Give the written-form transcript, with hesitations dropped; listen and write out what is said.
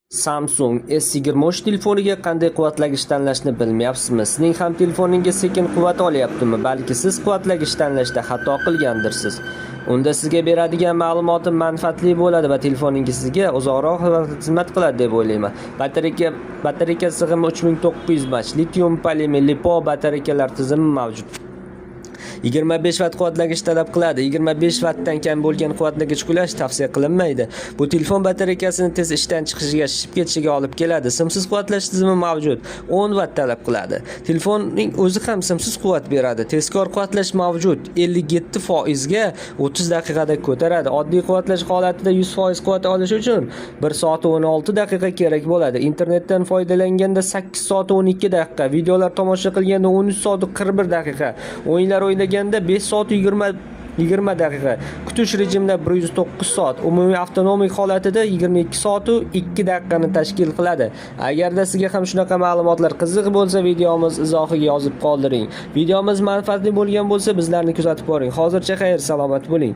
Samsung S23 telefoniga qanday quvvatlagich tanlashni bilmayapsizmi? Sizning ham telefoningiz sekin quvvat olyaptimi? Balki siz quvvatlagich tanlashda xato qilgandirsiz. Unda sizga beradigan ma'lumotim manfaatli bo'ladi va telefoningiz sizga uzoqroq xizmat qiladi deb o'ylayman. Batareyka sig'imi 3900 mAh, litium polimer lipo batareykalar tizimi mavjud. 25 vatt quvvatlagich talab qiladi. 25 vattdan kam bo'lgan quvvatlagich qulash tavsiya qilinmaydi. Bu telefon batareykasini tez ishdan chiqishiga, shishib ketishiga olib keladi. Simsiz quvvatlash tizimi mavjud. 10 vatt talab qiladi. Telefonning o'zi ham simsiz quvvat beradi. Tezkor quvvatlash mavjud. 57% ga 30 daqiqada ko'taradi. Oddiy quvvatlash holatida 100% quvvat olish uchun 1 soat 16 daqiqa kerak bo'ladi. Internetdan foydalanganda 8 soat 12 daqiqa, videolar tomosha qilganda 13 soat 41 daqiqa, o'yinlar o'ynaganda 5 soat 20 daqiqa, kutish rejimida 109 soat, umumiy avtonomik holatida 22 soat 2 daqiqani tashkil qiladi. Agarda sizga ham shunaqa ma'lumotlar qiziq bo'lsa, videomiz izohiga yozib qoldiring. Videomiz manfaatli bo'lgan bo'lsa, bizlarni kuzatib boring. Hozircha xayr, salomat bo'ling.